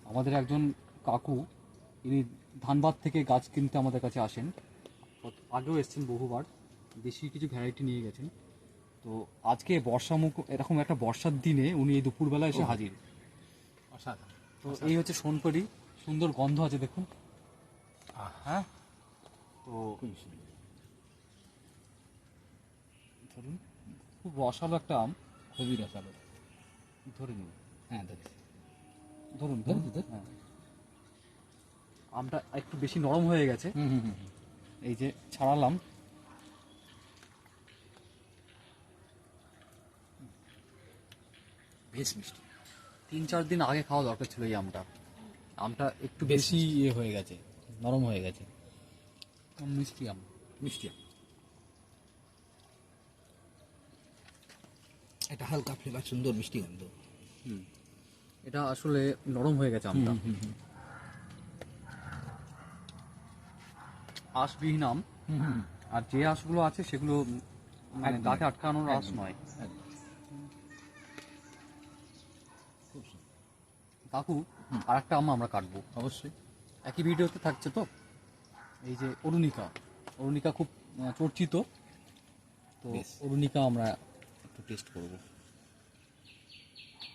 আমাদের একজন কাকু, ইনি ধানবাদ থেকে গাছ কিনতে আমাদের কাছে আসেন। আগেও এসেছেন বহুবার, বেশি কিছু ভ্যারাইটি নিয়ে গেছেন। তো আজকে এরকম একটা বর্ষার দিনে উনি এই দুপুরবেলা এসে হাজির। অসাধারণ। তো এই হচ্ছে সোনপরি, সুন্দর গন্ধ আছে দেখুন। হ্যাঁ, তো ধরুন খুব রসালো একটা আম, খুবই রসালো। ধরে নিন। হ্যাঁ ধরেছি। ধরুন ধরুন, ধরুন। ধরুন। হ্যাঁ, আমটা একটু বেশি নরম হয়ে গেছে। এই যে ছাড়ালাম, বেশ মিষ্টি। 3-4 দিন আগে খাওয়া দরকার ছিল এই আমটা। আমটা একটু বেশি বেশি ইয়ে হয়ে গেছে, নরম হয়ে গেছে। মিষ্টি আম। মিষ্টি আম। এটা হালকা ফ্লেভার, সুন্দর মিষ্টি গন্ধ। এটা আসলে নরম হয়ে গেছে আমটা। আঁশবিহীন আম। আর যে আঁশগুলো আছে সেগুলো মানে একদম। দাঁতে আটকানোর আঁশ নয়। খুব সুন্দর। কাকু, আর একটা আম আমরা কাটবো অবশ্যই। একই ভিডিওতে থাকছে তো। এই যে অরুণিকা, অরুণিকা খুব চর্চিত, তো বেশ। অরুণিকা আমরা একটু টেস্ট করব।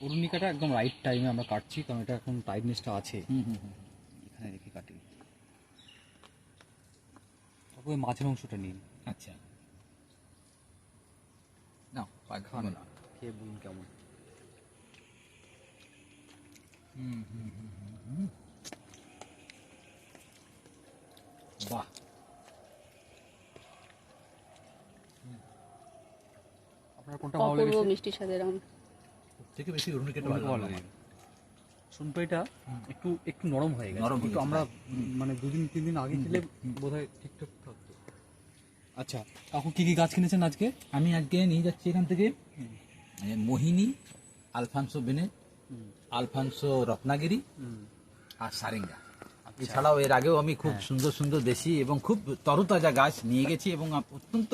অরুণিকাটা একদম রাইট টাইমে আমরা কাটছি, কারণ এটা এখন টাইটনেসটা আছে। এখানে রেখে কাটি। তারপরে মাছের অংশটা নিন। আচ্ছা, না খান, খেয়ে বলুন কেমন। বাহ। আপনার কোনটা ভালো অপূর্ব লেগেছে? মিষ্টি স্বাদের আম। থেকে বেশি অরুণিকাটা ভালো ভালো লাগে। লাগে। সোনপাইটা একটু একটু নরম হয়ে গেছে, নরম হয়ে কিন্তু গেছে, আমরা হ্যাঁ। মানে 2-3 দিন আগে খেলে বোধহয় ঠিকঠাক থাকতো। আচ্ছা কাকু, কি কি গাছ কিনেছেন আজকে? আমি আজকে নিয়ে যাচ্ছি এখান থেকে মোহিনী, আলফানসো বেনে, আলফানসো রত্নাগিরি আর সারেঙ্গা। এছাড়াও এর আগেও আমি খুব সুন্দর সুন্দর দেশি এবং খুব তরতাজা গাছ নিয়ে গেছি, এবং অত্যন্ত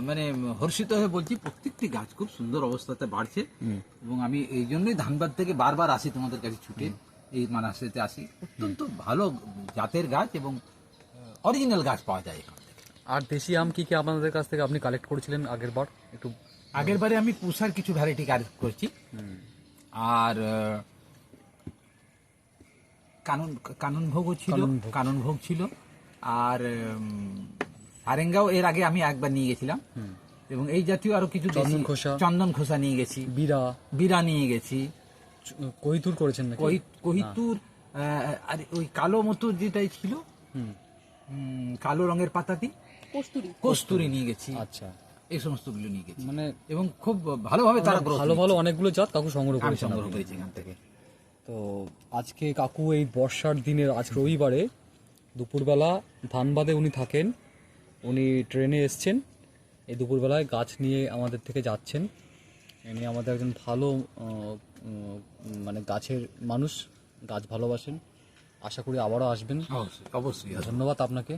মানে হর্ষিত হয়ে বলছি প্রত্যেকটি গাছ খুব সুন্দর অবস্থাতে বাড়ছে। এবং আমি এই জন্যই ধানবাদ থেকে বারবার আসি তোমাদের কাছে ছুটে, এই মানাসেতে আসি। অত্যন্ত ভালো জাতের গাছ এবং অরিজিনাল গাছ পাওয়া যায় এখান থেকে। আর দেশি আম কি কি আপনাদের কাছ থেকে আপনি কালেক্ট করেছিলেন আগের বার একটু? আগের বারে আমি পুষার কিছু ভ্যারাইটি কালেক্ট করছি, আর কাননভোগও ছিল, কাননভোগ ছিল, আর সারেঙ্গাও এর আগে আমি একবার নিয়ে গেছিলাম। এবং এই জাতীয় আরো কিছু চন্দন খোসা নিয়ে গেছি, বিরা নিয়ে গেছি। কহিতুর করেছেন নাকি? কহিতুর, আর ওই কালো মতো যেটাই ছিল, কালো রঙের পাতাটি কস্তুরি নিয়ে গেছি। আচ্ছা, এই সমস্তগুলো নিয়ে গেছি, মানে এবং খুব ভালোভাবে তারা ভালো ভালো অনেকগুলো জাত কাকু সংগ্রহ করেছেন। সংগ্রহ করেছি এখান থেকে। তো আজকে কাকু এই বর্ষার দিনের আজ রবিবারে দুপুরবেলা ধানবাদে উনি থাকেন, উনি ট্রেনে এসছেন, এই দুপুরবেলায় গাছ নিয়ে আমাদের থেকে যাচ্ছেন। ইনি আমাদের একজন ভালো মানে গাছের মানুষ, গাছ ভালোবাসেন। আশা করি আবারও আসবেন। অবশ্যই অবশ্যই। ধন্যবাদ আপনাকে।